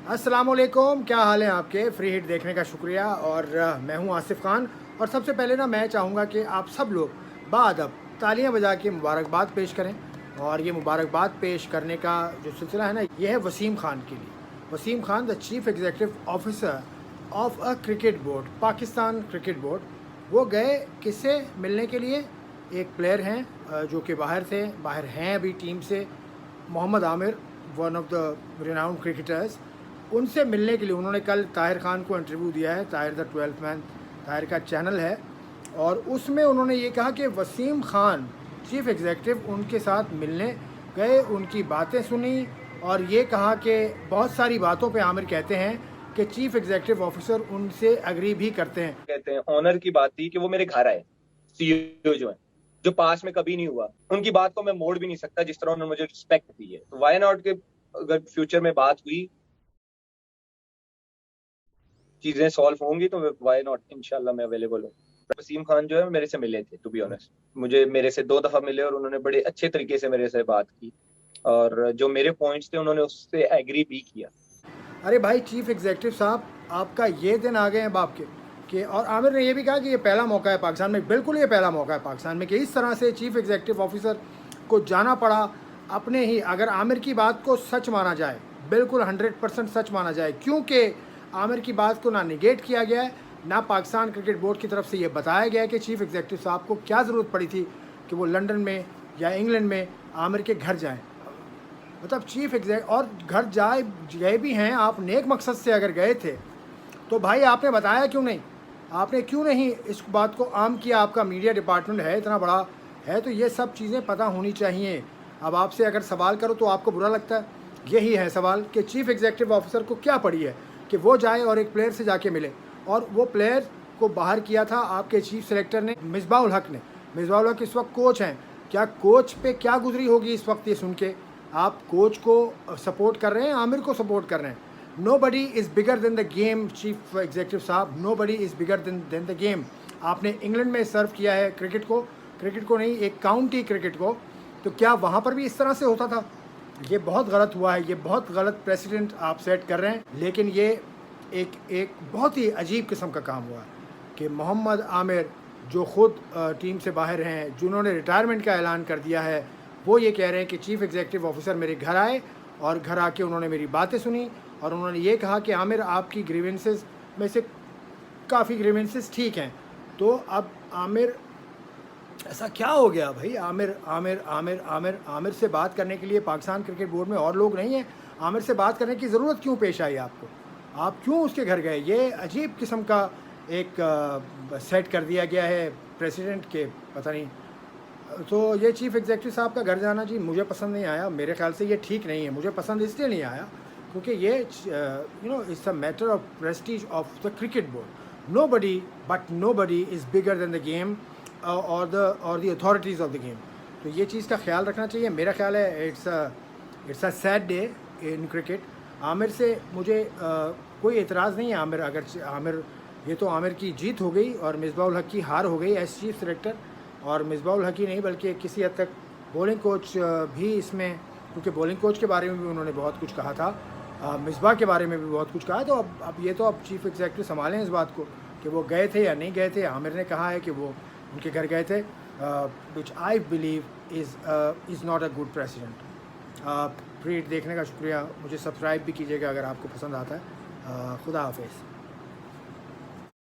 अस्सलामुअलैकुम, क्या हाल है आपके? फ्री हिट देखने का शुक्रिया। और मैं हूं आसिफ खान। और सबसे पहले ना मैं चाहूँगा कि आप सब लोग बाअदब तालियां बजा के मुबारकबाद पेश करें। और ये मुबारकबाद पेश करने का जो सिलसिला है ना, ये है वसीम खान के लिए। Wasim Khan the chief executive officer of a cricket board, Pakistan cricket board. वो गए किससे मिलने के लिए? एक प्लेयर हैं जो कि बाहर हैं अभी टीम से, Mohammad Amir, one of the renowned cricketers. उनसे मिलने के लिए उन्होंने कल ताहिर खान को इंटरव्यू दिया है। Tahir the 12th man, Tahir का चैनल है। और उसमें उन्होंने ये कहा कि वसीम खान चीफ एग्जीक्यूटिव उनके साथ मिलने गए, उनकी बातें सुनी और ये कहा कि बहुत सारी बातों पे आमिर कहते हैं कि चीफ एग्जीक्यूटिव ऑफिसर उनसे एग्री भी करते हैं। कहते हैं ऑनर की बात थी कि वो मेरे घर आए, सीईओ जो है, जो पास में कभी नहीं हुआ। उनकी बात को मैं मोड़ भी नहीं सकता जिस तरह उन्होंने मुझे रिस्पेक्ट दी है। तो वाई नॉट के अगर फ्यूचर में बात हुई, चीजें सॉल्व होंगी तो वाई नॉट, इंशाल्लाह मैं अवेलेबल हूँ। वसीम खान जो है मेरे से मिले थे, टू बी ऑनेस्ट। मुझे मेरे से 2 दफा मिले और उन्होंने बड़े अच्छे तरीके से मेरे से बात की और जो मेरे पॉइंट्स थे उन्होंने उससे एग्री भी किया। अरे भाई चीफ एग्जीक्यूटिव साहब, आपका ये दिन आ गए हैं बाप के। और आमिर ने यह भी कहा कि ये पहला मौका है पाकिस्तान में, बिल्कुल ये पहला मौका है पाकिस्तान में कि इस तरह से चीफ एग्जीक्यूटिव ऑफिसर को जाना पड़ा अपने ही। अगर आमिर की बात को सच माना जाए, बिल्कुल 100% सच माना जाए, क्योंकि आमिर की बात को ना निगेट किया गया है, ना पाकिस्तान क्रिकेट बोर्ड की तरफ से ये बताया गया है कि चीफ एग्जीक्यूटिव साहब को क्या ज़रूरत पड़ी थी कि वो लंदन में या इंग्लैंड में आमिर के घर जाएँ। मतलब चीफ एग्जैक्ट और घर गए भी हैं आप, नेक मकसद से अगर गए थे तो भाई आपने बताया क्यों नहीं? आपने क्यों नहीं इस बात को आम किया? आपका मीडिया डिपार्टमेंट है, इतना बड़ा है, तो ये सब चीज़ें पता होनी चाहिए। अब आपसे अगर सवाल करो तो आपको बुरा लगता है। यही है सवाल कि चीफ एग्जीक्यूटिव ऑफिसर को क्या पड़ी है कि वो जाए और एक प्लेयर से जाके मिले। और वो प्लेयर को बाहर किया था आपके चीफ सेलेक्टर ने, मिसबाउल हक ने। मिसबाउल हक इस वक्त कोच हैं। क्या कोच पे क्या गुजरी होगी इस वक्त ये सुन के? आप कोच को सपोर्ट कर रहे हैं, आमिर को सपोर्ट कर रहे हैं। Nobody is bigger than the game chief executive साहब, nobody is bigger than the game. आपने इंग्लैंड में सर्व किया है क्रिकेट को नहीं, एक काउंटी क्रिकेट को। तो क्या वहाँ पर भी इस तरह से होता था? ये बहुत गलत हुआ है, ये बहुत गलत प्रेसिडेंट आप सेट कर रहे हैं। लेकिन ये एक बहुत ही अजीब किस्म का काम हुआ है कि मोहम्मद आमिर जो ख़ुद टीम से बाहर हैं, जिन्होंने रिटायरमेंट का ऐलान कर दिया है, वो ये कह रहे हैं कि चीफ एग्जीक्यूटिव ऑफिसर मेरे घर आए और घर आके उन्होंने मेरी बातें सुनी और उन्होंने ये कहा कि आमिर आपकी ग्रीवेंसेस में से काफ़ी ग्रीवेंसेस ठीक हैं। तो अब आमिर, ऐसा क्या हो गया भाई? आमिर आमिर आमिर आमिर आमिर से बात करने के लिए पाकिस्तान क्रिकेट बोर्ड में और लोग नहीं हैं? आमिर से बात करने की ज़रूरत क्यों पेश आई आपको? आप क्यों उसके घर गए? ये अजीब किस्म का एक सेट कर दिया गया है प्रेसिडेंट के, पता नहीं। तो ये चीफ एग्जीक्यूटिव साहब का घर जाना जी मुझे पसंद नहीं आया। मेरे ख्याल से ये ठीक नहीं है। मुझे पसंद इसलिए नहीं आया क्योंकि ये it's a matter of prestige of the cricket board. Nobody is bigger than the game और the authorities of the game. तो ये चीज़ का ख्याल रखना चाहिए। मेरा ख्याल है it's a sad day in cricket. Aamir से मुझे कोई एतराज़ नहीं है। आमिर ये तो आमिर की जीत हो गई और मिसबाउल हक की हार हो गई एज चीफ सेलेक्टर। और मिसबाउल हक ही नहीं बल्कि किसी हद तक बॉलिंग कोच भी इसमें, क्योंकि बॉलिंग कोच के बारे में भी उन्होंने बहुत कुछ कहा था, मिसबाह के बारे में भी बहुत कुछ कहा। तो अब चीफ एग्जीक्यूटिव संभालें इस बात को कि वो गए थे या नहीं गए थे। आमिर ने कहा है कि वो उनके घर गए थे, which I believe is not a good president. फ्री देखने का शुक्रिया। मुझे सब्सक्राइब भी कीजिएगा अगर आपको पसंद आता है। खुदा हाफिज़।